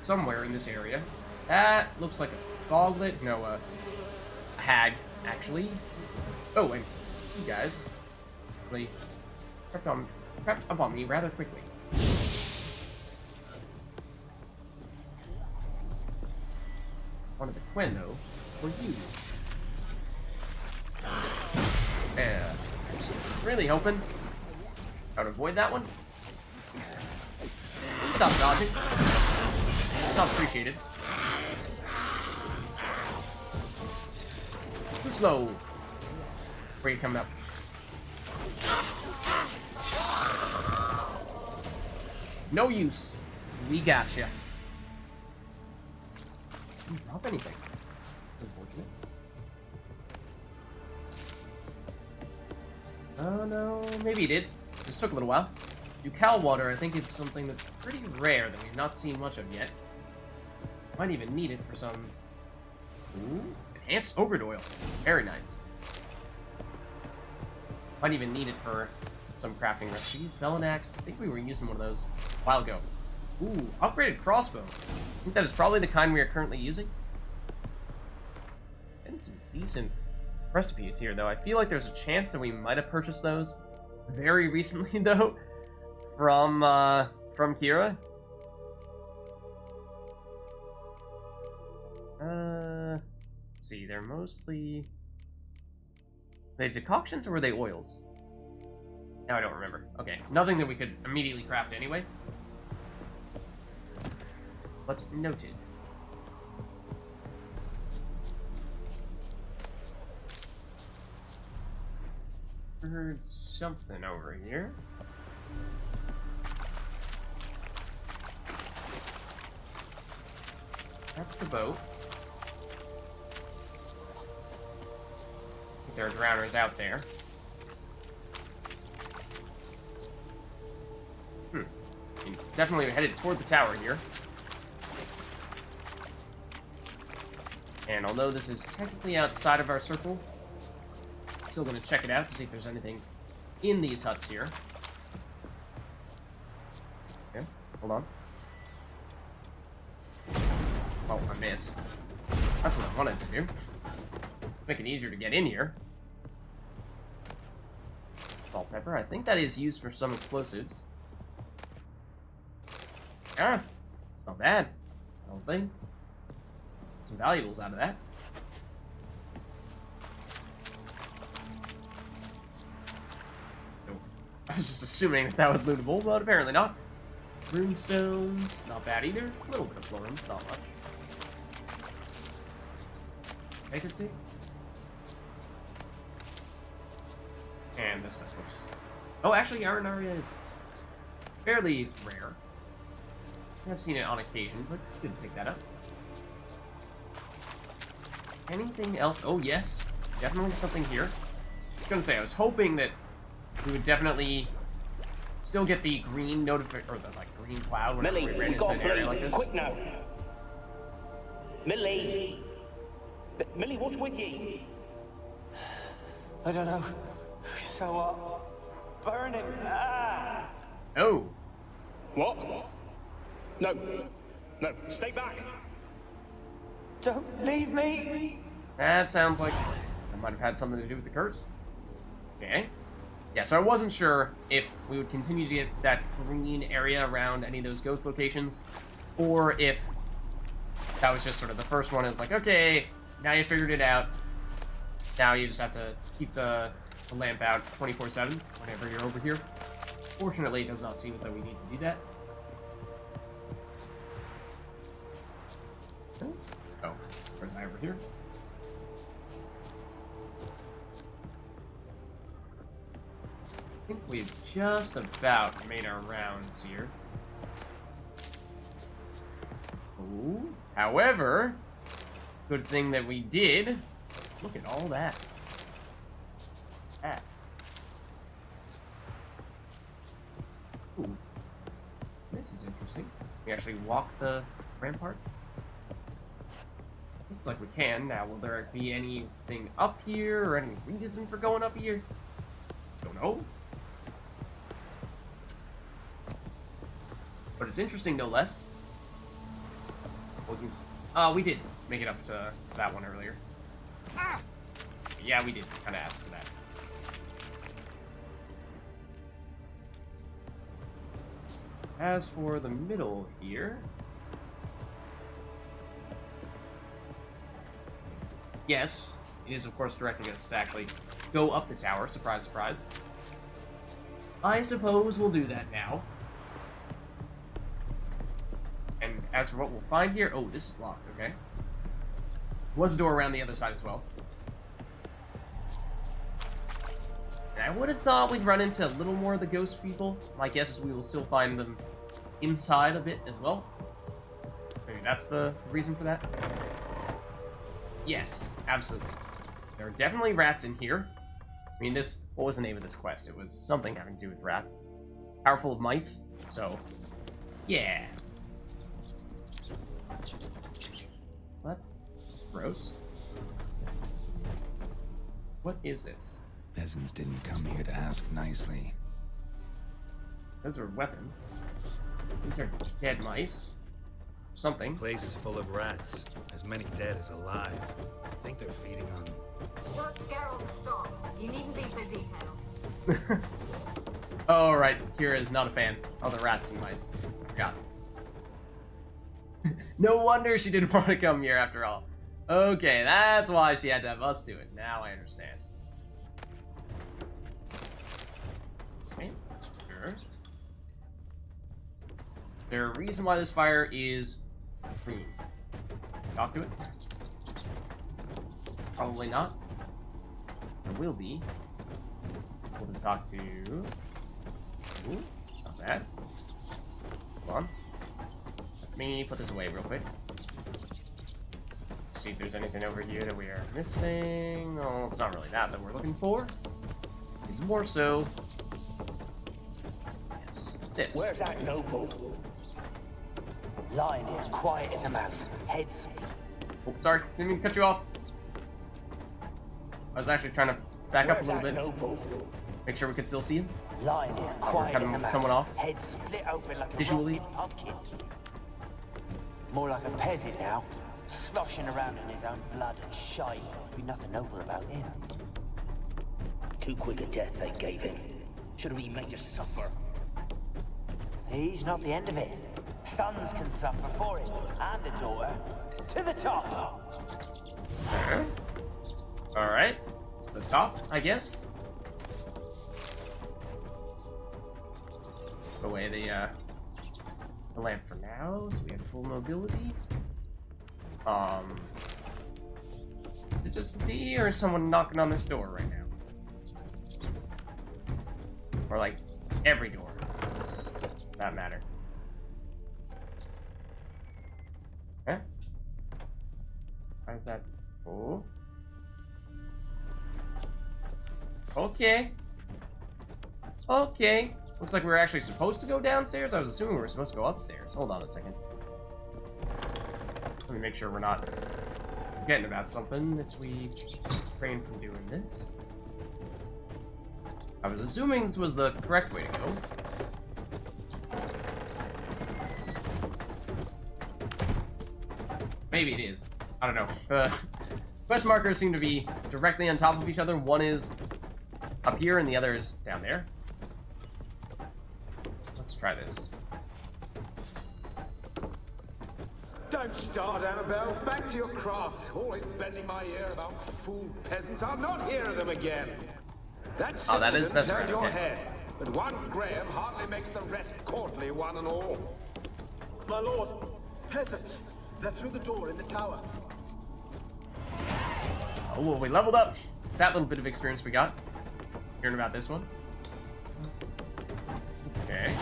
somewhere in this area. That looks like a foglet. No, a hag, actually. Oh, and you guys really crept up on me rather quickly. Wanted the Quinn, though, for you. Yeah. Really hoping I would avoid that one. Please stop dodging. Not appreciated. Too slow. Where you coming up? No use. We gotcha. Didn't drop anything. Unfortunate. Oh no, maybe he did. Just took a little while. Ducal water, I think it's something that's pretty rare that we've not seen much of yet. Might even need it for some... Ooh, enhanced ogre oil. Very nice. Might even need it for some crafting recipes. Felon axe, I think we were using one of those a while ago. Ooh, upgraded crossbow. I think that is probably the kind we are currently using. And some decent recipes here, though. I feel like there's a chance that we might have purchased those very recently, though, from Kira. Let's see, they're mostly... Are they decoctions or were they oils? Now I don't remember. Okay, nothing that we could immediately craft anyway. But noted. Heard something over here. That's the boat. I think there are drowners out there. Definitely headed toward the tower here. And although this is technically outside of our circle, I'm still going to check it out to see if there's anything in these huts here. Okay, hold on. Oh, I missed. That's what I wanted to do. Make it easier to get in here. Salt pepper. I think that is used for some explosives. Ah, it's not bad. I don't think. Some valuables out of that. Nope. I was just assuming that was lootable, but apparently not. Runestones, not bad either. A little bit of florins, not much. Vacancy. And this stuff looks... Oh, actually, Arenaria is fairly rare. I've seen it on occasion, but good to pick that up. Anything else? Oh, yes. Definitely something here. I was gonna say, I was hoping that we would definitely still get the green notification, or the, like, green cloud whenever we ran into an area like this. Quick now. Millie! Millie, what's with you? I don't know. So what? Burning. Ah! Oh. What? No. No, stay back. Don't leave me. That sounds like that might have had something to do with the curse. Okay. Yeah, so I wasn't sure if we would continue to get that green area around any of those ghost locations, or if that was just sort of the first one. It's like, okay, now you figured it out. Now you just have to keep the lamp out 24/7 whenever you're over here. Fortunately, it does not seem as though we need to do that. Oh, where's I over here? I think we've just about made our rounds here. Ooh. However, good thing that we did. Look at all that. Ooh. This is interesting. We actually walk the ramparts. Looks like we can. Now, will there be anything up here or any reason for going up here? Don't know. But it's interesting no less. We did make it up to that one earlier. Yeah, we did kind of ask for that. As for the middle here... Yes, it is of course directing us to actually go up the tower. Surprise, surprise. I suppose we'll do that now. And as for what we'll find here... Oh, this is locked, okay. Was a door around the other side as well. And I would have thought we'd run into a little more of the ghost people. My guess is we will still find them inside of it as well. So maybe that's the reason for that. Yes, absolutely. There are definitely rats in here. I mean, this... What was the name of this quest? It was something having to do with rats. Powerful of mice. So, yeah. That's gross. What is this? Peasants didn't come here to ask nicely. Those are weapons. These are dead mice. Something. The place is full of rats. As many dead as alive. I think they're feeding on... Look, Geralt, stop. You needn't be so detailed. Oh, right. Kira is not a fan of the rats and mice. Forgot. No wonder she didn't want to come here after all. Okay, that's why she had to have us do it. Now I understand. Okay, sure. There's a reason why this fire is green. Talk to it? Probably not. There will be. We'll talk to... Ooh, not bad. Hold on. Let me put this away real quick. See if there's anything over here that we are missing. Oh, it's not really that we're looking for. It's more so... Yes, this. Where's that noble? Lying here, quiet as a mouse. Heads. Oh, sorry. Didn't mean to cut you off. I was actually trying to back up a little bit. Noble? Make sure we could still see him. Lying here, quiet cutting as a mouse. someone off. Head split open like a Visually. rotted pumpkin. More like a peasant now, sloshing around in his own blood and shite. Be nothing noble about him. Too quick a death they gave him. Should have been made to suffer. He's not the end of it. Sons can suffer for it, and the daughter. To the top! Alright. To the top, I guess. Put away the lamp for now, so we have full mobility. Is it just me, or is someone knocking on this door right now? Or like, every door. For that matter. Huh? Why is that? Oh. Okay. Okay. Looks like we were actually supposed to go downstairs. I was assuming we were supposed to go upstairs. Hold on a second. Let me make sure we're not forgetting about something that we refrain from doing this. I was assuming this was the correct way to go. Maybe it is. I don't know. The quest markers seem to be directly on top of each other. One is up here and the other is down there. Let's try this. Don't start, Annabelle. Back to your craft. Always bending my ear about fool peasants. I'll not hear of them again. That Oh, that is simpleton right, turned your okay. head, but one Graham hardly makes the rest courtly, one and all. My lord, peasants. They're through the door in the tower. Oh, well, we leveled up. That little bit of experience we got. Hearing about this one. Okay.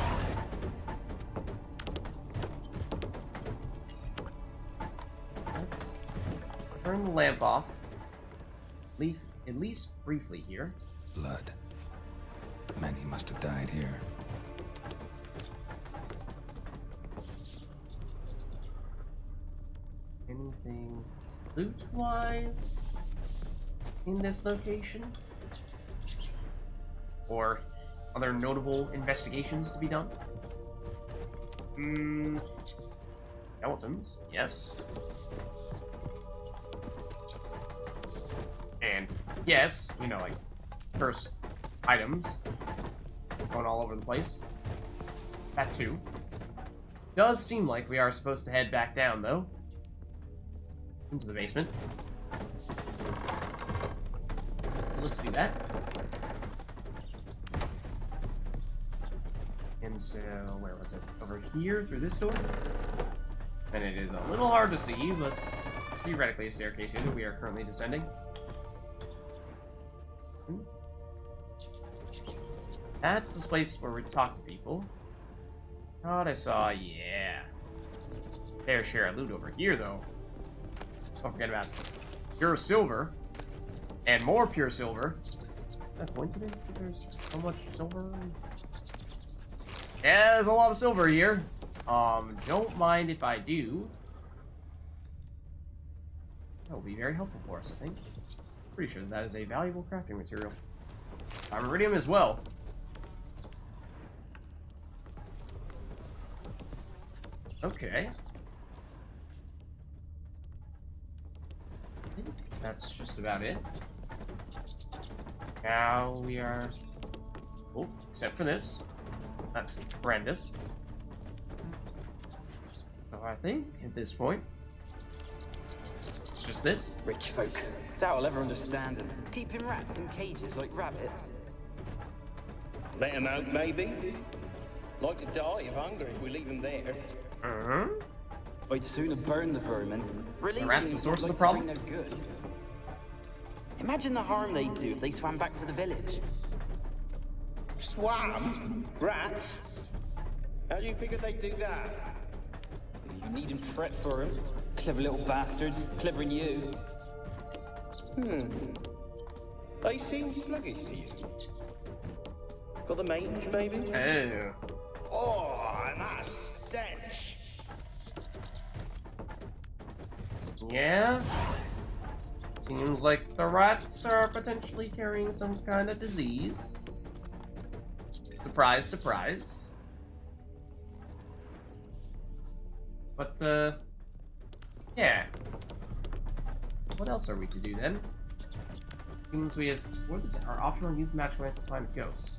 Let's turn the lamp off. At least briefly here. Blood. Many must have died here. Anything loot-wise in this location? Or other notable investigations to be done? Skeletons, yes. And yes, you know, like cursed items going all over the place. That too. Does seem like we are supposed to head back down, though. Into the basement. So let's do that. And so, where was it? Over here, through this door? And it is a little hard to see, but it's theoretically a staircase here that we are currently descending. That's this place where we talk to people. Thought I saw, yeah. Fair share of loot over here, though. Don't forget about pure silver. And more pure silver. Is that a coincidence that there's so much silver? Yeah, there's a lot of silver here. Don't mind if I do. That will be very helpful for us, I think. Pretty sure that is a valuable crafting material. Iridium as well. Okay. I think that's just about it. Now we are... Oh, except for this. That's horrendous. So I think, at this point, it's just this. Rich folk. Doubt I'll ever understand them. Keeping rats in cages like rabbits. Let him out, maybe? Like to die of hunger if we leave him there. I'd sooner burn the vermin. Releasing rats the source of the problem? No good. Imagine the harm they'd do if they swam back to the village. Swam? Rats? How do you figure they'd do that? You needn't fret for them. Clever little bastards. Clever than you. They seem sluggish to you. Got the mange, maybe? Oh. Oh, and that stench. Yeah. Seems like the rats are potentially carrying some kind of disease. Surprise, surprise. But, yeah. What else are we to do then? Seems we have explored our optional use the magic lance to find a ghost.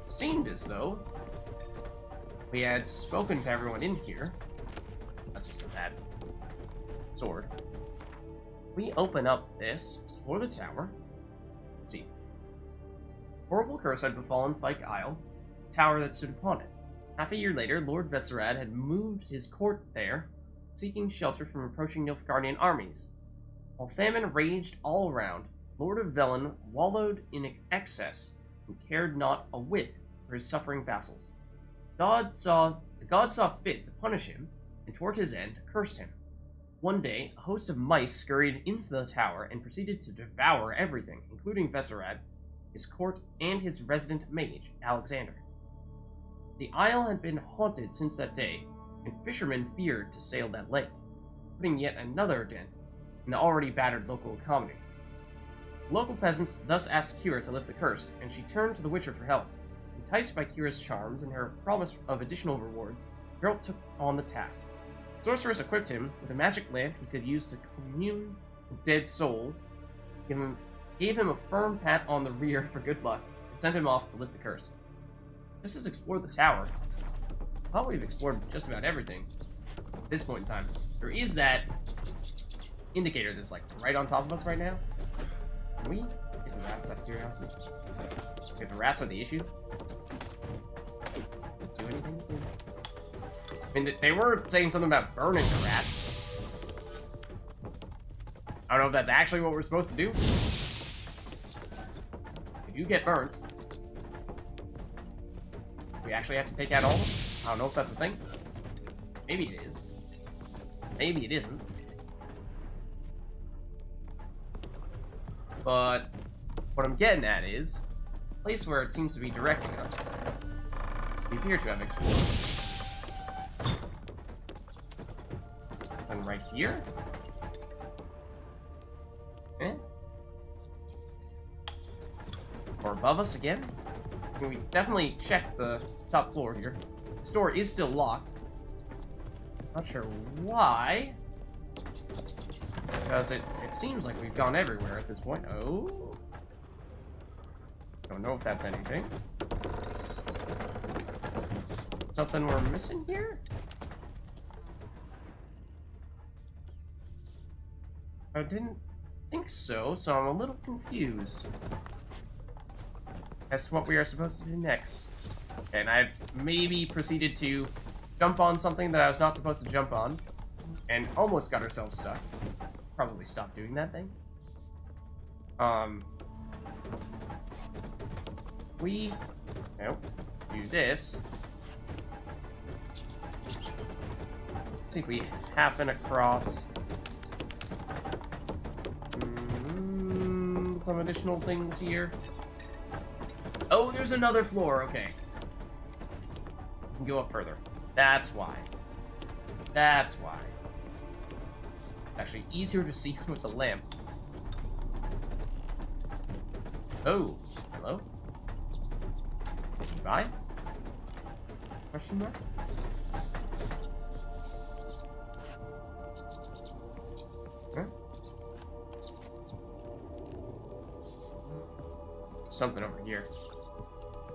Seemed as though we had spoken to everyone in here. That's just a bad sword. We open up this, explore the tower. Let's see. Horrible curse had befallen Fyke Isle, the tower that stood upon it. Half a year later, Lord Vesserad had moved his court there, seeking shelter from approaching Nilfgaardian armies. While famine raged all around, Lord of Velen wallowed in excess and cared not a whit for his suffering vassals. The god saw fit to punish him, and toward his end cursed him. One day, a host of mice scurried into the tower and proceeded to devour everything, including Vesserad, his court, and his resident mage, Alexander. The isle had been haunted since that day, and fishermen feared to sail that lake, putting yet another dent in the already battered local economy. Local peasants thus asked Kira to lift the curse, and she turned to the Witcher for help. Enticed by Kira's charms and her promise of additional rewards, Geralt took on the task. The sorceress equipped him with a magic lamp he could use to commune with dead souls, gave him a firm pat on the rear for good luck, and sent him off to lift the curse. Just as explored the tower, I thought we've explored just about everything at this point in time. There is that indicator that's like right on top of us right now. Can we get the rats out of curiosity? If the rats are the issue, do anything? I mean, they were saying something about burning the rats. I don't know if that's actually what we're supposed to do. If you get burnt, we actually have to take out all of them? I don't know if that's the thing. Maybe it is. Maybe it isn't. But what I'm getting at is the place where it seems to be directing us. We appear to have explored. And right here? Eh? Or above us again? We definitely checked the top floor here. The store is still locked. Not sure why. Because it seems like we've gone everywhere at this point. Oh. Don't know if that's anything. Something we're missing here? I didn't think so, so I'm a little confused as to what we are supposed to do next. And I've maybe proceeded to jump on something that I was not supposed to jump on, and almost got ourselves stuck. Probably stop doing that thing. We do this. Let's see if we happen across some additional things here. Oh, there's another floor. Okay. We can go up further. That's why. That's why. It's actually easier to see with the lamp. Oh, hello? Goodbye? Question mark? Huh? Something over here.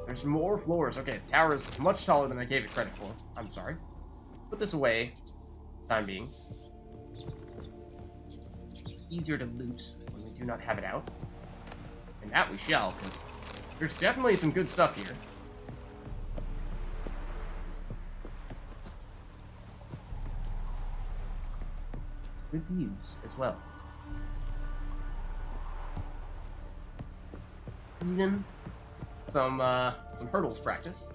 There's more floors. Okay, the tower is much taller than I gave it credit for. I'm sorry. Put this away. Time being. It's easier to loot when we do not have it out. And that we shall, because there's definitely some good stuff here. Good views as well. Even some hurdles practice.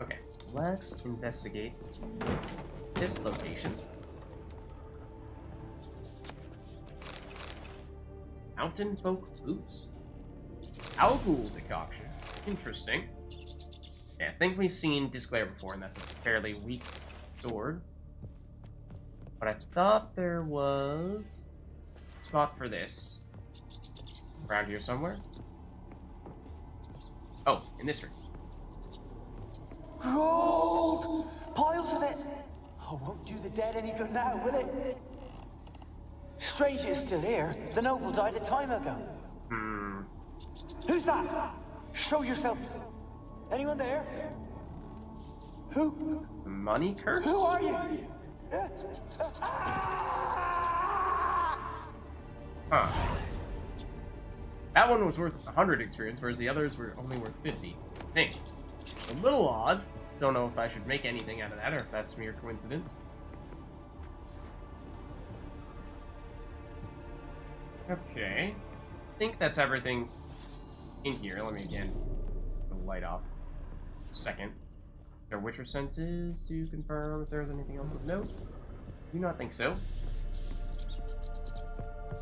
Okay, let's investigate this location. Mountain folk boots. Alcohol decoction. Interesting. Yeah, I think we've seen Disclair before, and that's a fairly weak sword. But I thought there was a spot for this. Around here somewhere. Oh, in this room. Gold! Piles of it! Oh, won't do the dead any good now, will it? Strange it's still here. The noble died a time ago. Who's that? Show yourself. Anyone there? Who? Money curse? Who are you? Huh. That one was worth 100 experience, whereas the others were only worth 50. I think. A little odd. Don't know if I should make anything out of that, or if that's mere coincidence. Okay. I think that's everything in here. Let me again put the light off. Second. Our Witcher senses to confirm if there's anything else of note. Do not think so.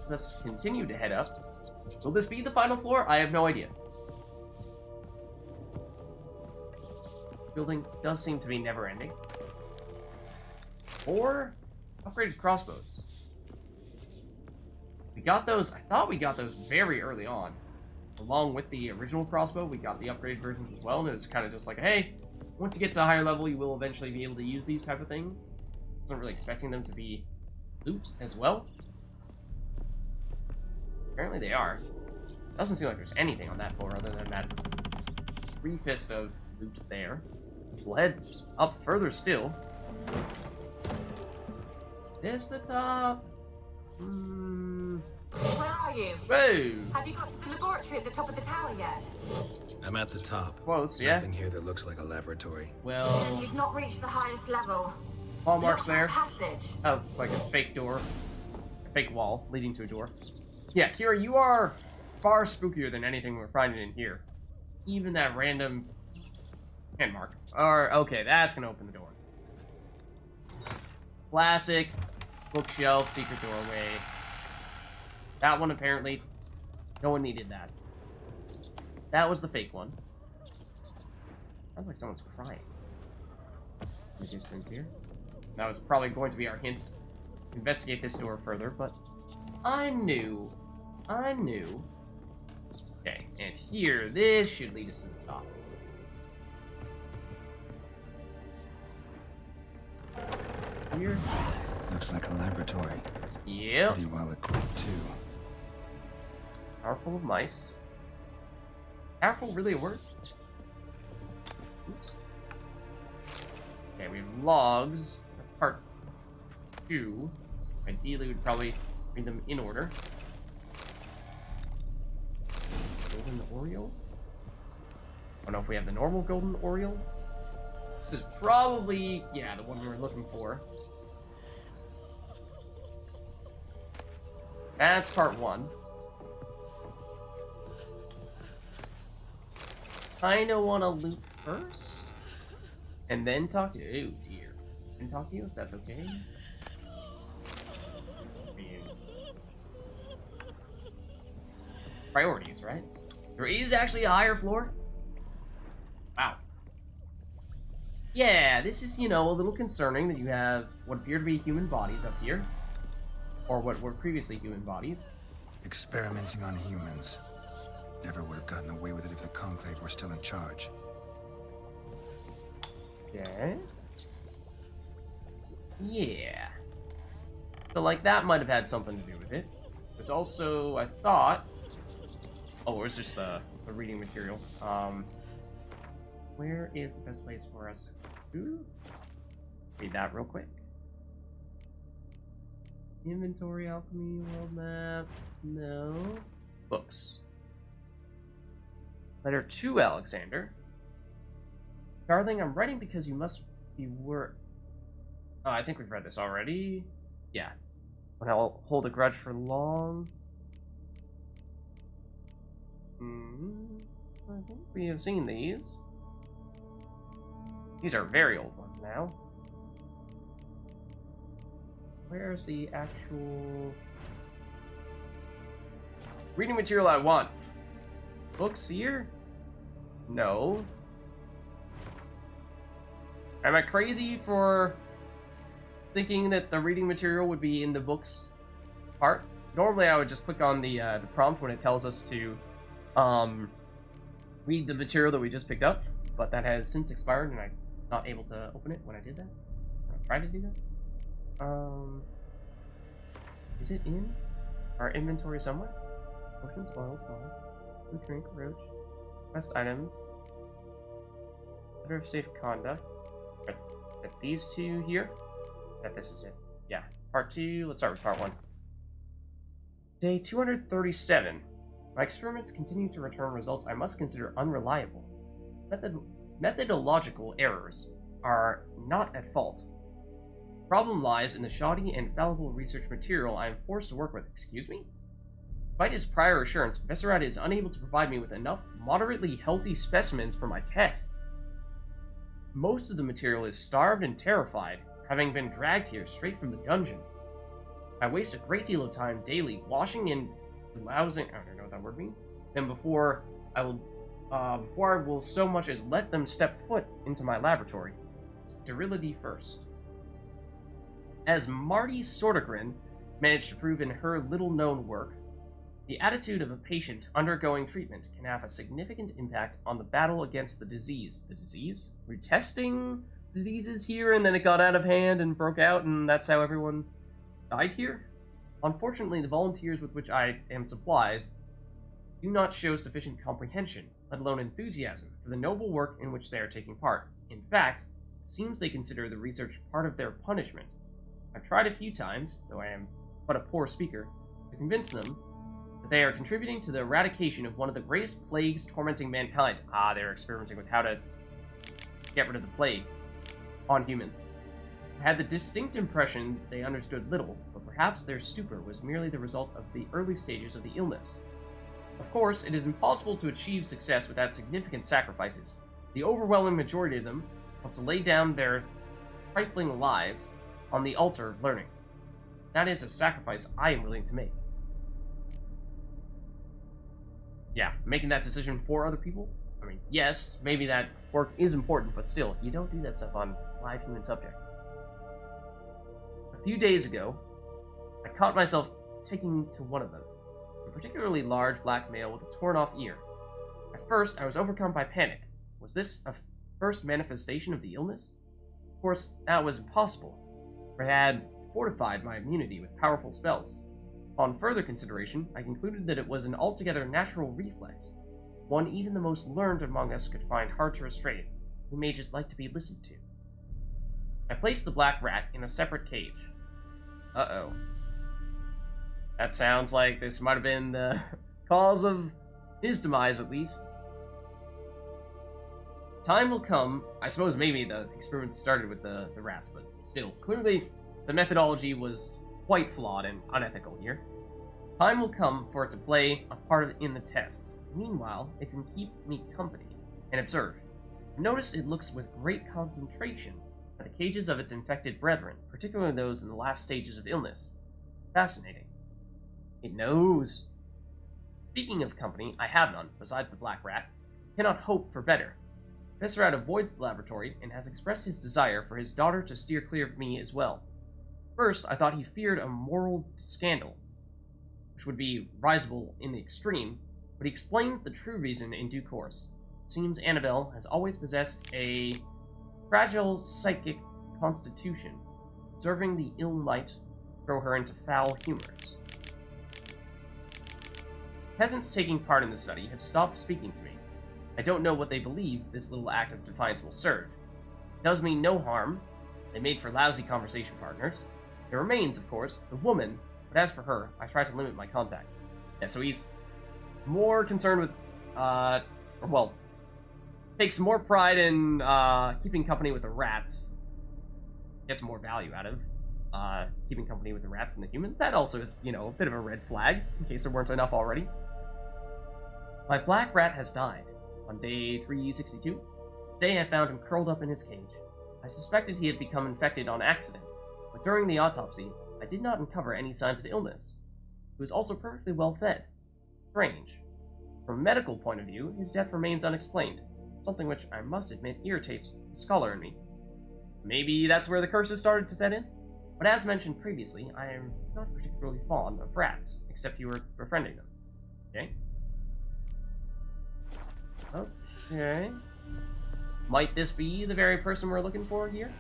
Let's continue to head up. Will this be the final floor? I have no idea. Building does seem to be never-ending. Or upgraded crossbows. We got those, I thought we got those very early on. Along with the original crossbow, we got the upgraded versions as well, and it was kind of just like, hey, once you get to a higher level, you will eventually be able to use these type of things. Wasn't really expecting them to be loot as well. Apparently they are. Doesn't seem like there's anything on that floor other than that three-fist of loot there. We'll head up further still. Is this the top? Where are you? Whoa! Have you got to the laboratory at the top of the tower yet? I'm at the top. Close, yeah. Nothing here that looks like a laboratory. Then Well, you've not reached the highest level. wall marks Look for a there. Passage. Oh, it's like a fake door. A fake wall leading to a door. Yeah, Kira, you are far spookier than anything we're finding in here. Even that random hand mark. Or, okay, that's gonna open the door. Classic bookshelf, secret doorway. That one, apparently, no one needed that. That was the fake one. Sounds like someone's crying. In the distance here. That was probably going to be our hint to investigate this door further, but I knew I knew. Okay, and here, this should lead us to the top. Here. Looks like a laboratory. Yep. Pretty well equipped, too. Tower full of mice. Powerful, really a word? Oops. Okay, we have logs. That's part 2. Ideally, we'd probably read them in order. Golden Oriole? I don't know if we have the normal Golden Oriole. This is probably, yeah, the one we were looking for. That's part 1. Kinda wanna loot first, and then talk to you. Oh dear. And talk to you if that's okay. Priorities, right? There is actually a higher floor? Wow. Yeah, this is, you know, a little concerning that you have what appear to be human bodies up here. Or what were previously human bodies. Experimenting on humans. Never would have gotten away with it if the Conclave were still in charge. Okay. Yeah. So, like, that might have had something to do with it. There's also, I thought... Oh, it was just the reading material. Where is the best place for us to read that real quick? Inventory, alchemy, world map... No. Books. Letter to Alexander. Darling, I'm writing because you must be Oh, I think we've read this already. Yeah. When I'll hold a grudge for long. I think we have seen these. These are very old ones now. Where's the actual reading material I want? Books here? No. Am I crazy for thinking that the reading material would be in the books part? Normally I would just click on the prompt when it tells us to read the material that we just picked up, but that has since expired and I'm not able to open it when I did that. I tried to do that. Is it in our inventory somewhere? Potions, boils, food, drink, roach, quest items, letter of safe conduct. Right. Is it these two here? That this is it. Yeah. Part 2. Let's start with part 1. Day 237. My experiments continue to return results I must consider unreliable. Methodological errors are not at fault. The problem lies in the shoddy and fallible research material I am forced to work with. Excuse me? Despite his prior assurance, Professor Ed is unable to provide me with enough moderately healthy specimens for my tests. Most of the material is starved and terrified, having been dragged here straight from the dungeon. I waste a great deal of time daily washing and lousing. I don't know what that word means. And before I will so much as let them step foot into my laboratory. Sterility first. As Marty Sortigran managed to prove in her little-known work, the attitude of a patient undergoing treatment can have a significant impact on the battle against the disease. The disease? We're testing diseases here, and then it got out of hand and broke out, and that's how everyone died here? Unfortunately, the volunteers with which I am supplied do not show sufficient comprehension, let alone enthusiasm, for the noble work in which they are taking part. In fact, it seems they consider the research part of their punishment. I've tried a few times, though I am but a poor speaker, to convince them that they are contributing to the eradication of one of the greatest plagues tormenting mankind. Ah, they're experimenting with how to get rid of the plague on humans. I had the distinct impression they understood little, but perhaps their stupor was merely the result of the early stages of the illness. Of course, it is impossible to achieve success without significant sacrifices. The overwhelming majority of them have to lay down their trifling lives on the altar of learning. That is a sacrifice I am willing to make. Yeah, making that decision for other people? I mean, yes, maybe that work is important, but still, you don't do that stuff on live human subjects. A few days ago, I caught myself taking to one of them. a particularly large black male with a torn-off ear. At first, I was overcome by panic. Was this a first manifestation of the illness? Of course, that was impossible, for I had fortified my immunity with powerful spells. Upon further consideration, I concluded that it was an altogether natural reflex, one even the most learned among us could find hard to restrain. We mages like to be listened to. I placed the black rat in a separate cage. Uh-oh. That sounds like this might have been the cause of his demise, at least. Time will come. I suppose maybe the experiment started with the rats, but still, clearly the methodology was quite flawed and unethical here. Time will come for it to play a part in the tests. Meanwhile, it can keep me company and observe. Notice it looks with great concentration at the cages of its infected brethren, particularly those in the last stages of illness. Fascinating. It knows. Speaking of company, I have none, besides the black rat. Cannot hope for better. Professor Rat avoids the laboratory and has expressed his desire for his daughter to steer clear of me as well. First, I thought he feared a moral scandal, which would be risible in the extreme, but he explained the true reason in due course. It seems Annabelle has always possessed a fragile psychic constitution. Observing the ill might throw her into foul humors. Peasants taking part in the study have stopped speaking to me. I don't know what they believe this little act of defiance will serve. It does me no harm. They made for lousy conversation partners. There remains, of course, the woman, but as for her, I try to limit my contact. Yeah, so he's more concerned with, well, takes more pride in keeping company with the rats. Gets more value out of keeping company with the rats than the humans. That also is, you know, a bit of a red flag, in case there weren't enough already. My black rat has died. On day 362, today I found him curled up in his cage. I suspected he had become infected on accident, but during the autopsy, I did not uncover any signs of illness. He was also perfectly well fed. Strange. From a medical point of view, his death remains unexplained, something which I must admit irritates the scholar in me. Maybe that's where the curses started to set in? But as mentioned previously, I am not particularly fond of rats, except you were befriending them. Okay? Okay. Might this be the very person we're looking for here?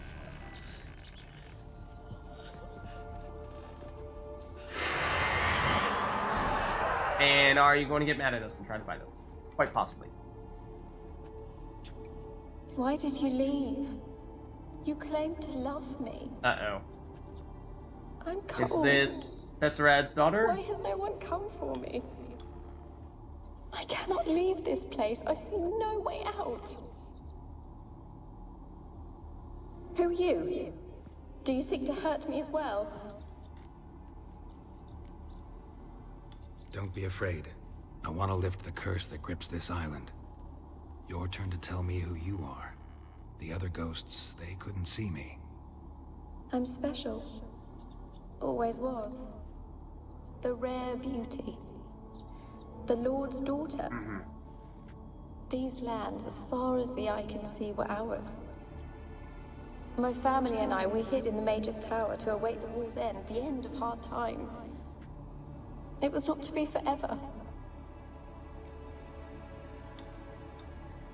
And are you going to get mad at us and try to fight us? Quite possibly. Why did you leave? You claimed to love me. Uh-oh. I'm cold. Is this Professor Ad's daughter? Why has no one come for me? I cannot leave this place. I see no way out. Who are you? Do you seek to hurt me as well? Don't be afraid. I want to lift the curse that grips this island. Your turn to tell me who you are. The other ghosts, they couldn't see me. I'm special. Always was. The rare beauty. The Lord's daughter. These lands, as far as the eye can see, were ours. My family and I, we hid in the Major's Tower to await the war's end, the end of hard times. It was not to be forever.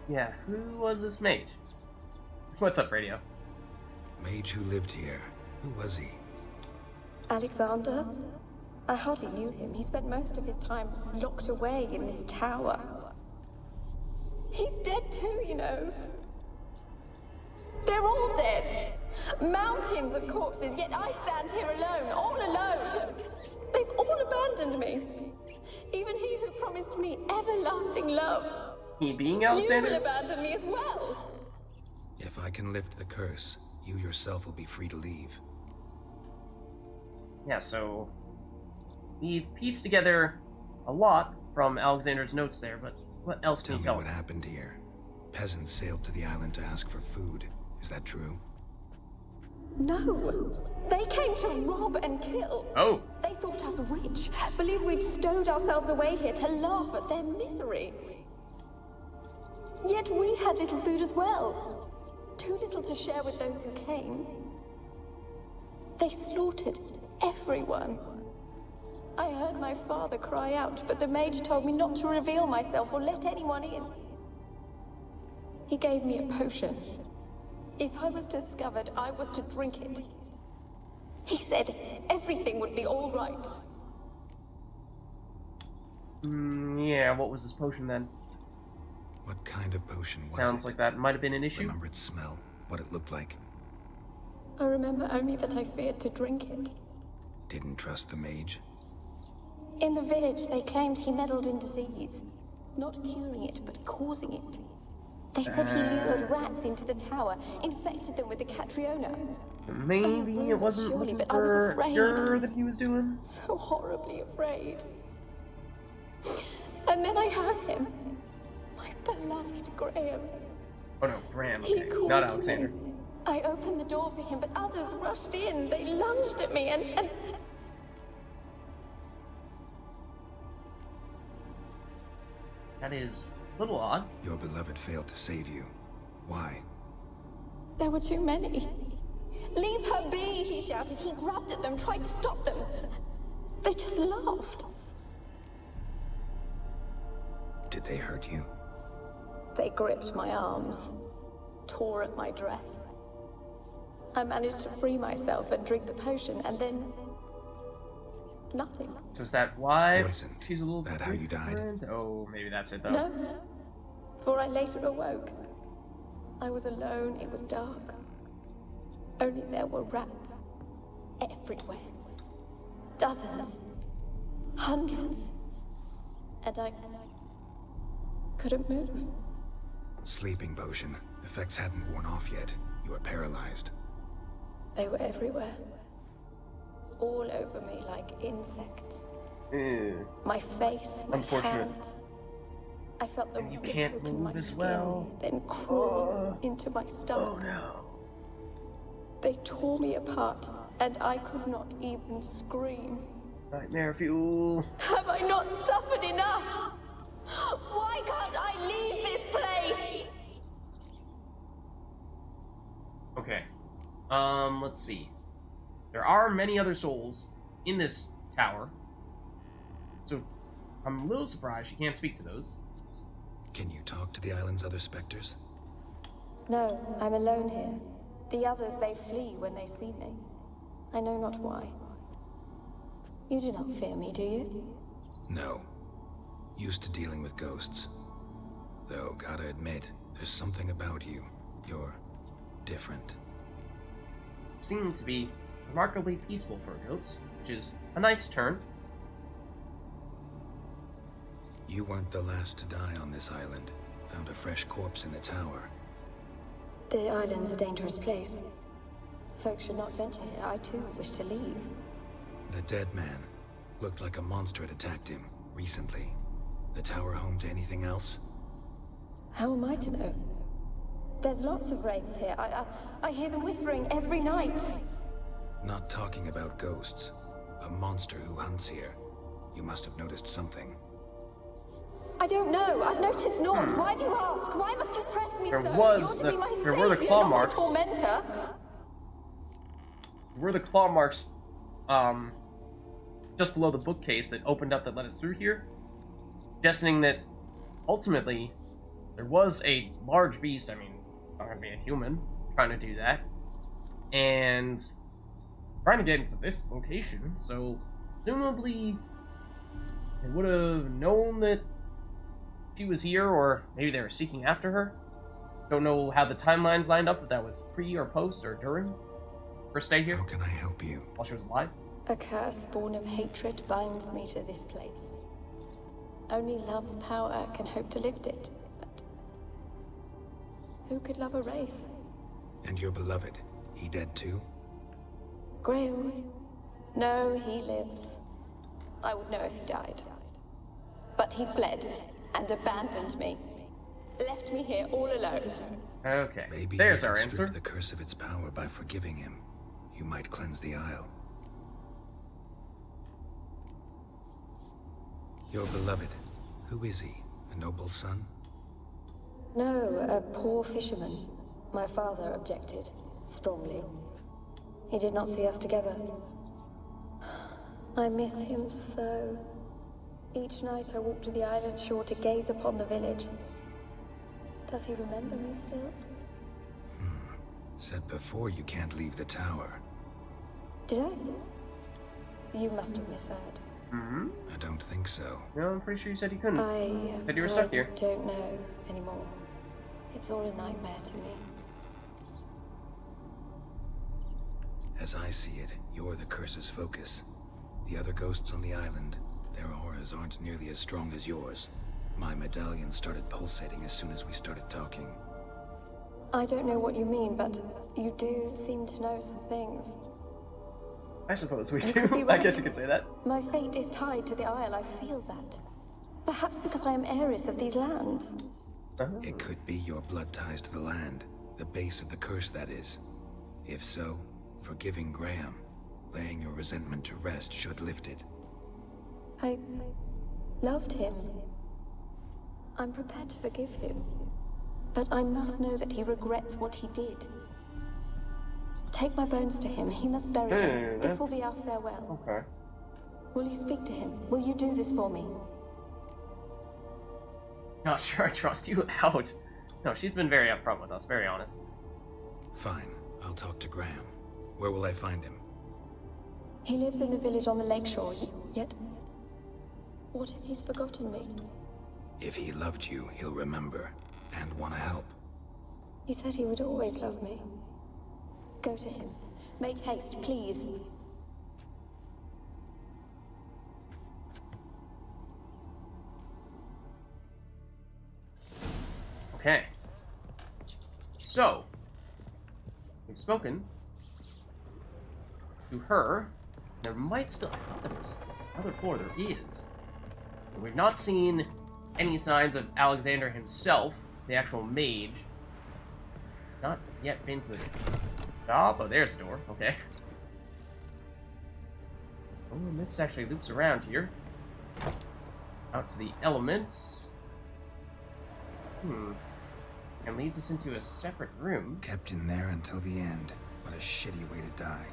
Yeah, who was this mage? What's up, radio? Mage who lived here. Who was he? Alexander? I hardly knew him. He spent most of his time locked away in this tower. He's dead too, you know. They're all dead. Mountains of corpses, yet I stand here alone, all alone. They've all abandoned me. Even he who promised me everlasting love. He being Alexander? You will abandon me as well. If I can lift the curse, you yourself will be free to leave. Yeah, so we've pieced together a lot from Alexander's notes there, but what else can Tell you me tell what us? happened here. Peasants sailed to the island to ask for food. Is that true? No. They came to rob and kill. Oh. They thought us rich, believed we'd stowed ourselves away here to laugh at their misery. Yet we had little food as well. Too little to share with those who came. They slaughtered everyone. I heard my father cry out, but the mage told me not to reveal myself or let anyone in. He gave me a potion. If I was discovered, I was to drink it. He said everything would be all right. Yeah, what was this potion then? What kind of potion was it? Sounds like that might have been an issue. Remember its smell, what it looked like. I remember only that I feared to drink it. Didn't trust the mage. In the village, they claimed he meddled in disease. Not curing it, but causing it. They said he lured rats into the tower, infected them with the Catriona. Maybe it wasn't surely, looking but I was for afraid. cure that he was doing. So horribly afraid. And then I heard him. My beloved Graham. Oh no, Graham. He Okay. called Not to Alexander. me. I opened the door for him, but others rushed in. They lunged at me and... That is a little odd. Your beloved failed to save you. Why? There were too many. Leave her be, he shouted. He grabbed at them, tried to stop them. They just laughed. Did they hurt you? They gripped my arms, tore at my dress. I managed to free myself and drink the potion, and then... nothing. So is that why Poison. she's a little That how you died? different? Oh, maybe that's it though. No, for I later awoke. I was alone, it was dark. Only there were rats. Everywhere. Dozens. Hundreds. And I couldn't move. Sleeping potion. Effects hadn't worn off yet. You were paralyzed. They were everywhere. All over me like insects. Ew. My face, my Unfortunate. hands. I felt them And you rip can't open move my as skin, well. then crawl into my stomach. Oh no. They tore me apart, and I could not even scream. Nightmare fuel. Have I not suffered enough? Why can't I leave this place? Okay. Let's see. There are many other souls in this tower. So I'm a little surprised she can't speak to those. Can you talk to the island's other specters? No, I'm alone here. The others, they flee when they see me. I know not why. You do not fear me, do you? No. Used to dealing with ghosts. Though, gotta admit, there's something about you. You're different. Seem to be remarkably peaceful for a ghost, which is a nice turn. You weren't the last to die on this island. Found a fresh corpse in the tower. The island's a dangerous place. Folks should not venture here. I too wish to leave. The dead man looked like a monster had attacked him recently. The tower home to anything else? How am I to know? There's lots of wraiths here. I hear them whispering every night. Not talking about ghosts. A monster who hunts here. You must have noticed something. I don't know. I've noticed naught. Why do you ask? Why must you press me There so? was You're to be my there were the savior, claw not my marks. tormentor. There were the claw marks, just below the bookcase that opened up that let us through here, suggesting that ultimately there was a large beast. I mean, not gonna be a human trying to do that, and trying to get into this location. So presumably they would have known that she was here, or maybe they were seeking after her. Don't know how the timelines lined up, if that was pre or post or during her stay here How can I help you? while she was alive. A curse born of hatred binds me to this place. Only love's power can hope to lift it. But who could love a wraith? And your beloved, he dead too? Grail? No, he lives. I would know if he died. But he fled and abandoned me. Left me here all alone. Okay, Maybe there's you our could answer. strip the curse of its power by forgiving him. You might cleanse the isle. Your beloved, who is he? A noble son? No, a poor fisherman. My father objected, strongly. He did not see us together. I miss him so. Each night I walk to the island shore to gaze upon the village. Does he remember me still? Said before you can't leave the tower. Did I? You must have misheard. I don't think so. No, I'm pretty sure you said you couldn't. I Said you were stuck here. don't know anymore. It's all a nightmare to me. As I see it, you're the curse's focus. The other ghosts on the island, their auras aren't nearly as strong as yours. My medallion started pulsating as soon as we started talking. I don't know what you mean, but you do seem to know some things. I suppose we You could be do. I right. guess you could say that. My fate is tied to the Isle, I feel that. Perhaps because I am heiress of these lands. It could be your blood ties to the land, the base of the curse, that is. If so, forgiving Graham, laying your resentment to rest should lift it. I loved him. I'm prepared to forgive him. But I must know that he regrets what he did. Take my bones to him. He must bury them. This will be our farewell. Okay. Will you speak to him? Will you do this for me? Not sure I trust you out. No, she's been very upfront with us, very honest. Fine, I'll talk to Graham. Where will I find him? He lives in the village on the lakeshore, yet... What if he's forgotten me? If he loved you, he'll remember, and want to help. He said he would always love me. Go to him. Make haste, please. Okay. So, we've spoken to her. There might still... I thought there was another floor. There is. But we've not seen any signs of Alexander himself, the actual mage. Not yet been to the top. Oh, there's the door. Okay. Oh, and this actually loops around here. Out to the elements. And leads us into a separate room. Kept in there until the end. What a shitty way to die.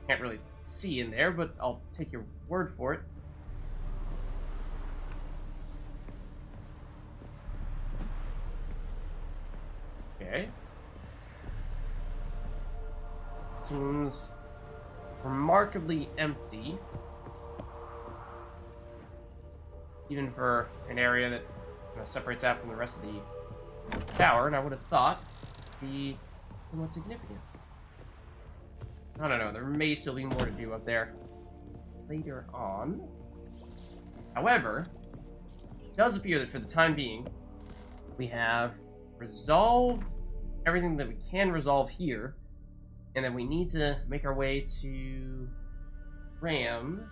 Can't really see in there, but I'll take your word for it. Okay. Seems remarkably empty. Even for an area that separates out from the rest of the tower, and I would have thought be somewhat significant. I don't know, there may still be more to do up there later on. However, it does appear that for the time being, we have resolved everything that we can resolve here, and then we need to make our way to Ram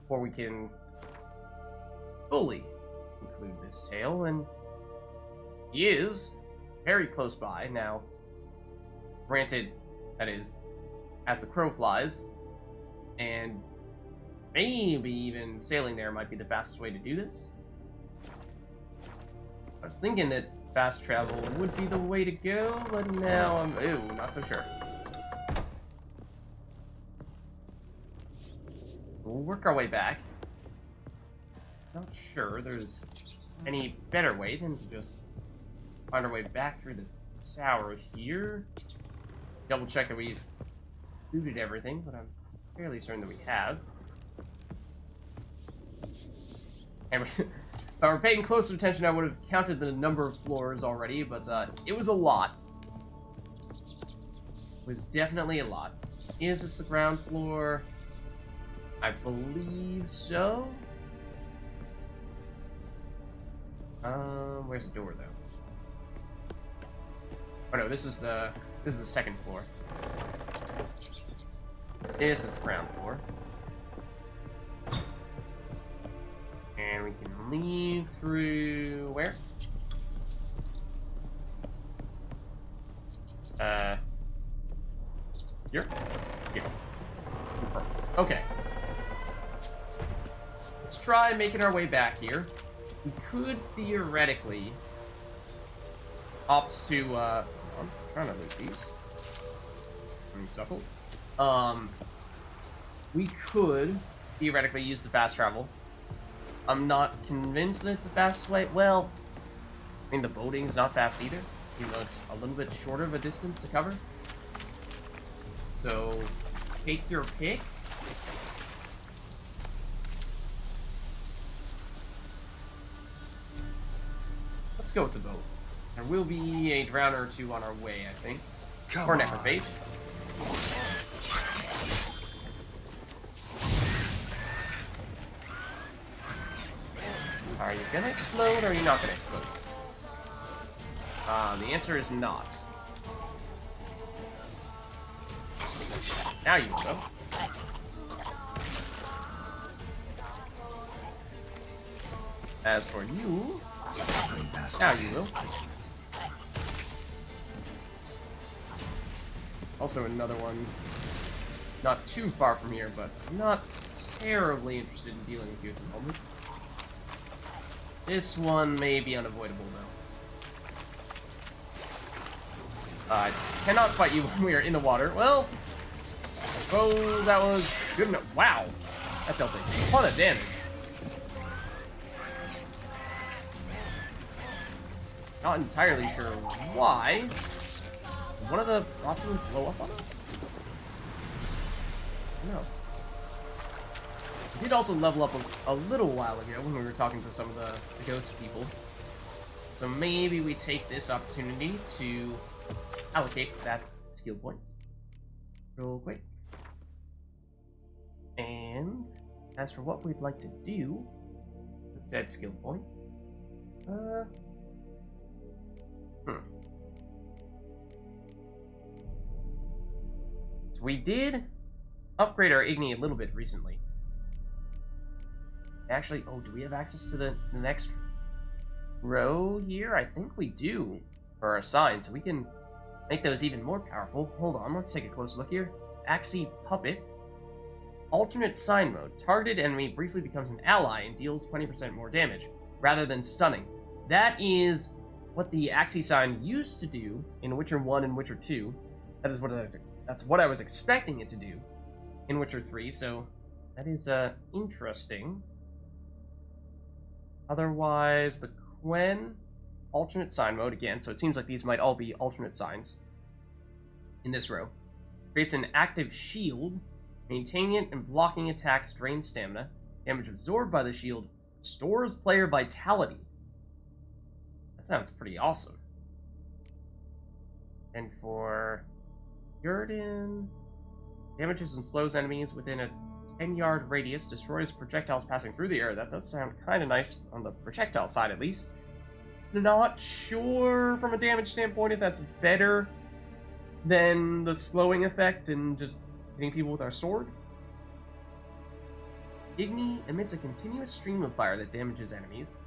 before we can fully conclude this tale, and he is very close by now. Granted, that is, as the crow flies, and maybe even sailing there might be the fastest way to do this. I was thinking that fast travel would be the way to go, but now I'm, ooh, not so sure. We'll work our way back. Not sure there's any better way than to just find our way back through the tower here. Double check that we've looted everything, but I'm fairly certain that we have. And if I were paying closer attention, I would have counted the number of floors already, but it was a lot. It was definitely a lot. Is this the ground floor? I believe so. Where's the door though? Oh no, this is the second floor. This is the ground floor. And we can leave through where? Here? Here. Perfect. Okay. Let's try making our way back here. We could theoretically opt to, I'm trying to loot these. Honeysuckle. We could theoretically use the fast travel. I'm not convinced that it's the fastest way. Well, I mean, the boating is not fast either, even though it's a little bit shorter of a distance to cover. So, take your pick. Let's go with the boat. There will be a drowner or two on our way, I think. Or an necrophage. Are you gonna explode or are you not gonna explode? The answer is not. Now you will. As for you, now you will. Also another one, not too far from here, but I'm not terribly interested in dealing with you at the moment. This one may be unavoidable, though. I cannot fight you when we are in the water. Well, I suppose that was good enough. Wow, that dealt a ton of damage. Not entirely sure why. One of the options blow up on us? No. We did also level up a little while ago when we were talking to some of the ghost people. So maybe we take this opportunity to allocate that skill point real quick. And as for what we'd like to do with said skill point, So we did upgrade our Igni a little bit recently. Actually, oh, do we have access to the next row here? I think we do for our signs, so we can make those even more powerful. Hold on, let's take a closer look here. Axie Puppet. Alternate sign mode. Targeted enemy briefly becomes an ally and deals 20% more damage, rather than stunning. That is what the Axie sign used to do in Witcher 1 and Witcher 2. That's what I was expecting it to do in Witcher 3, so that is interesting. Otherwise, the Quen, alternate sign mode again, so it seems like these might all be alternate signs in this row. Creates an active shield. Maintaining it and blocking attacks drains stamina. Damage absorbed by the shield restores player vitality. That sounds pretty awesome. And for Gurdon, damages and slows enemies within a 10-yard radius, destroys projectiles passing through the air. That does sound kind of nice on the projectile side, at least. Not sure from a damage standpoint if that's better than the slowing effect and just hitting people with our sword. Igni emits a continuous stream of fire that damages enemies.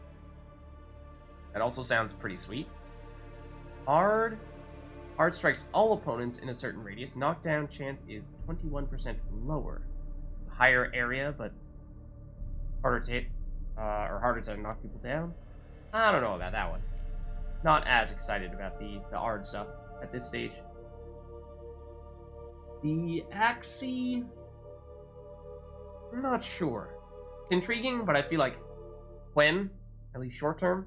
That also sounds pretty sweet. Hard strikes all opponents in a certain radius. Knockdown chance is 21% lower. Higher area, but harder to hit, or harder to knock people down. I don't know about that one. Not as excited about the Ard stuff at this stage. The Axie, I'm not sure. It's intriguing, but I feel like Quen, at least short term,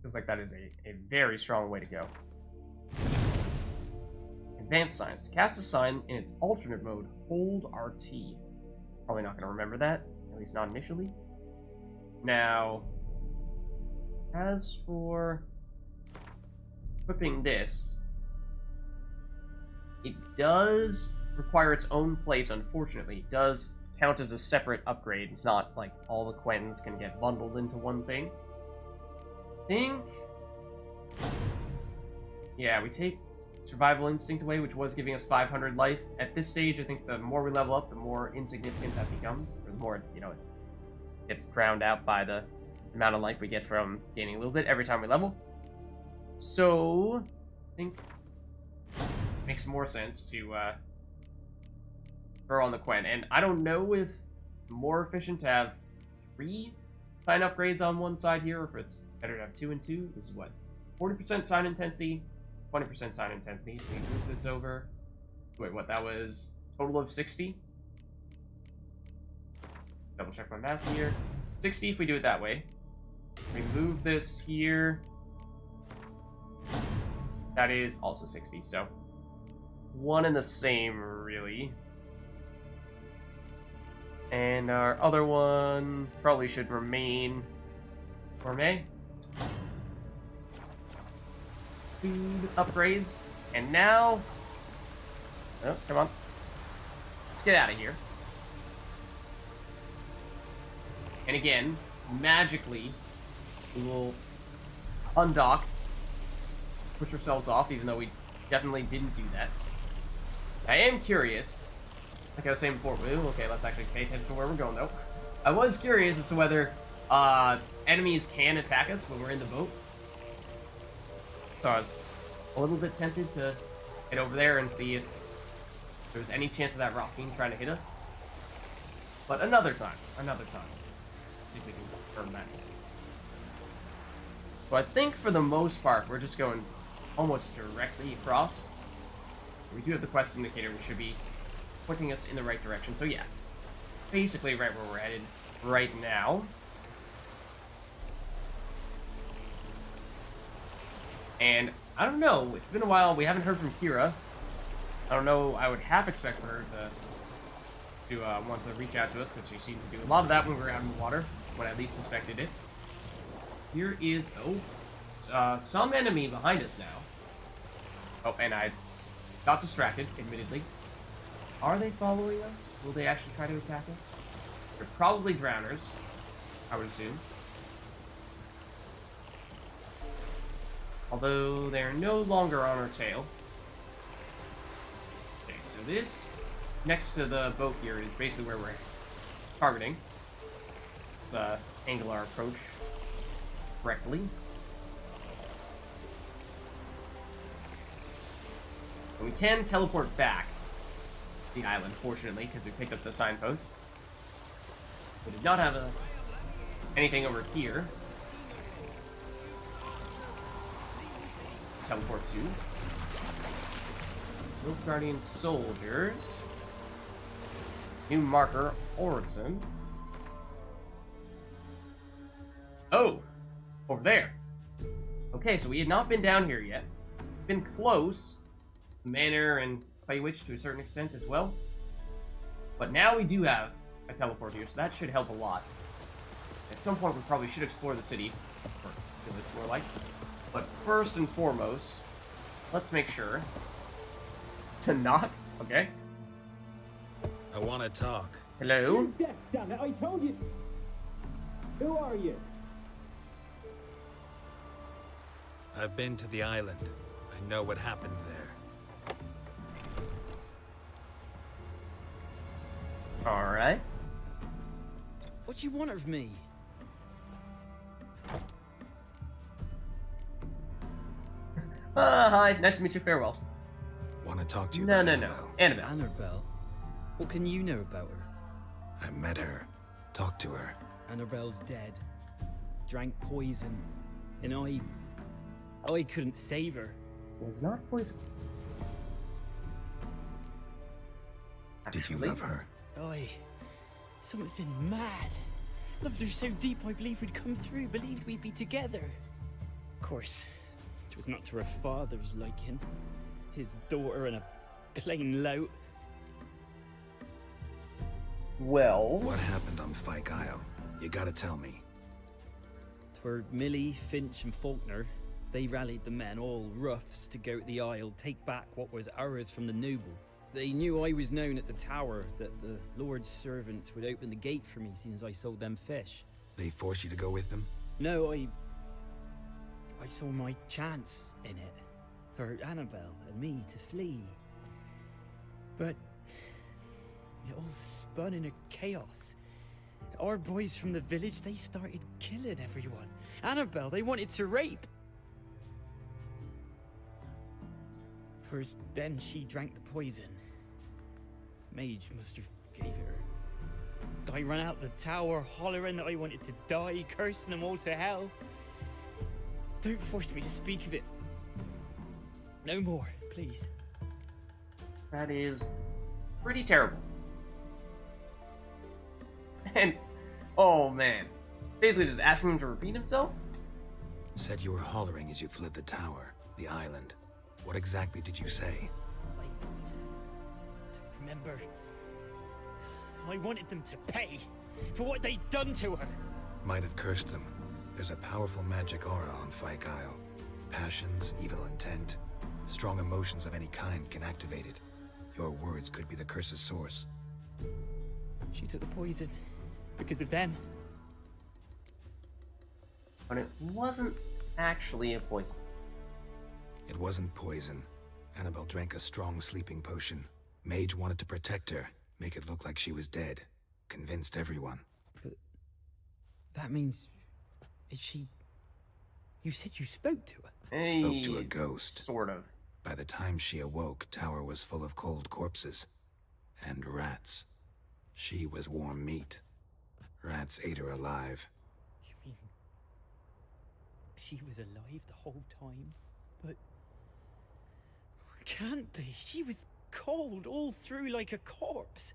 feels like that is a very strong way to go. Advanced Signs. To cast a sign in its alternate mode, hold RT. Probably not going to remember that, at least not initially. Now, as for equipping this, it does require its own place, unfortunately. It does count as a separate upgrade. It's not like all the Quens can get bundled into one thing. I think... yeah, we take Survival Instinct away, which was giving us 500 life. At this stage, I think the more we level up, the more insignificant that becomes. Or the more, you know, it gets drowned out by the amount of life we get from gaining a little bit every time we level. So, I think it makes more sense to throw on the Quen. And I don't know if it's more efficient to have 3 sign upgrades on one side here, or if it's better to have 2 and 2. This is what? 40% sign intensity, 20% sign intensity. So we move this over Wait, what? That was total of 60? Double check my math here. 60 if we do it that way. We move this here. That is also 60, so one and the same, really. And our other one probably should remain gourmet. Food upgrades. And now... Oh, come on. Let's get out of here. And again, magically, we will undock, push ourselves off, even though we definitely didn't do that. I am curious, like I was saying before, ooh, okay, let's actually pay attention to where we're going, though. I was curious as to whether enemies can attack us when we're in the boat. So I was a little bit tempted to get over there and see if there was any chance of that rock being trying to hit us. But another time. See if we can confirm that. So I think for the most part, we're just going almost directly across. We do have the quest indicator, which should be pointing us in the right direction. So yeah, basically right where we're headed right now. And I don't know, it's been a while, we haven't heard from Kira. I don't know, I would half expect for her to want to reach out to us, because she seemed to do a lot of that when we were out in the water, when I least suspected it. Here is, some enemy behind us now. Oh, and I got distracted, admittedly. Are they following us? Will they actually try to attack us? They're probably drowners, I would assume. Although they're no longer on our tail. Okay, so this, next to the boat here, is basically where we're targeting. Let's angle our approach correctly. And we can teleport back to the island, fortunately, because we picked up the signpost. We did not have anything over here. Teleport to. No Guardian soldiers. New marker, Orson. Oh! Over there. Okay, so we had not been down here yet. Been close. Manor and Clay Witch to a certain extent as well. But now we do have a teleport here, so that should help a lot. At some point we probably should explore the city. Or village, more like. But first and foremost, let's make sure to not... Okay. I want to talk. Hello? Death, damn it, I told you! Who are you? I've been to the island. I know what happened there. Alright. What do you want of me? Hi, nice to meet you, farewell. Want to talk to you No, about no, Annabelle? no. Annabelle. Annabelle? What can you know about her? I met her. Talked to her. Annabelle's dead. Drank poison. And I couldn't save her. Was not poison. Did you love her? Something mad. Loved her so deep I believed we'd come through, believed we'd be together. Of course, it was not to her father's liking. His daughter and a plain lout. Well... What happened on Fyke Isle? You gotta tell me. 'Twere Millie, Finch and Faulkner. They rallied the men, all roughs, to go to the Isle, take back what was ours from the noble. They knew I was known at the tower, that the Lord's servants would open the gate for me as soon as I sold them fish. They forced you to go with them? No, I saw my chance in it. For Annabelle and me to flee. But it all spun in a chaos. Our boys from the village, they started killing everyone. Annabelle, they wanted to rape. First, then she drank the poison. Mage must have gave it her. I ran out the tower hollering that I wanted to die, cursing them all to hell. Don't force me to speak of it. No more, please. That is pretty terrible. And, oh man. Basically just asking him to repeat himself? Said you were hollering as you fled the tower, the island. What exactly did you say? I don't remember. I wanted them to pay for what they'd done to her. Might have cursed them. There's a powerful magic aura on Fyke Isle. Passions, evil intent, strong emotions of any kind can activate it. Your words could be the curse's source. She took the poison because of them. But it wasn't actually a poison. It wasn't poison. Annabelle drank a strong sleeping potion. Mage wanted to protect her, make it look like she was dead. Convinced everyone. But that means... is she... You said you spoke to her? Spoke to a ghost. Sort of. By the time she awoke, Tower was full of cold corpses. And rats. She was warm meat. Rats ate her alive. You mean... she was alive the whole time? But... can't be. She was cold all through like a corpse.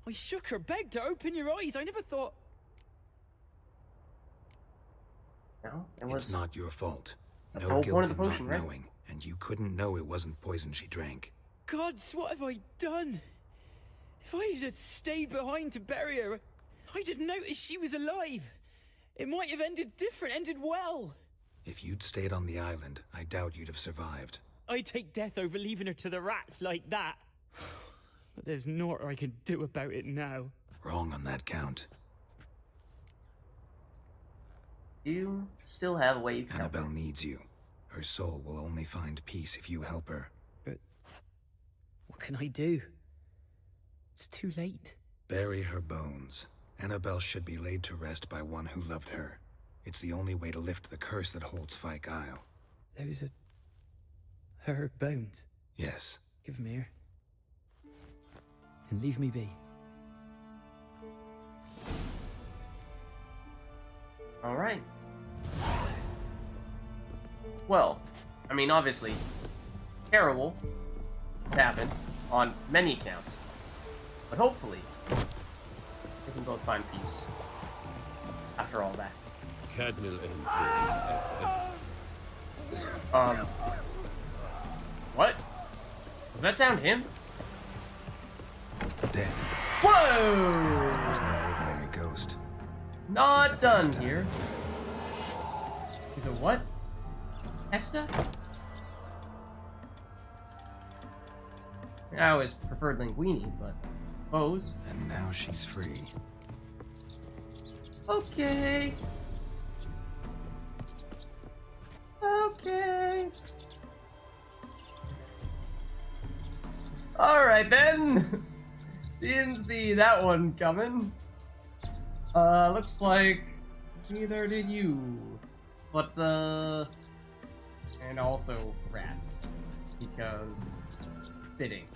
I shook her, begged her, open your eyes. I never thought... No, it was... It's not your fault. That's the No whole guilt point of in the potion, not right? knowing, and you couldn't know it wasn't poison she drank. Gods, what have I done? If I had stayed behind to bury her, I didn't notice she was alive. It might have ended different, ended well. If you'd stayed on the island, I doubt you'd have survived. I'd take death over leaving her to the rats like that. But there's naught I can do about it now. Wrong on that count. You still have a way you can help her. Annabelle needs you. Her soul will only find peace if you help her. But what can I do? It's too late. Bury her bones. Annabelle should be laid to rest by one who loved her. It's the only way to lift the curse that holds Fyke Isle. Those are... her bones. Yes. Give them here. And leave me be. Alright. Well, I mean, obviously, terrible happened on many accounts. But hopefully, we can both find peace after all that. Cadmill What? Does that sound him? Dead. Whoa! There's no ordinary ghost. Not done here. Is it what? Esta? I always preferred Linguini, but suppose. And now she's free. Okay. Okay. Alright then. Didn't see that one coming. Looks like neither did you. But, and also rats. Because fitting.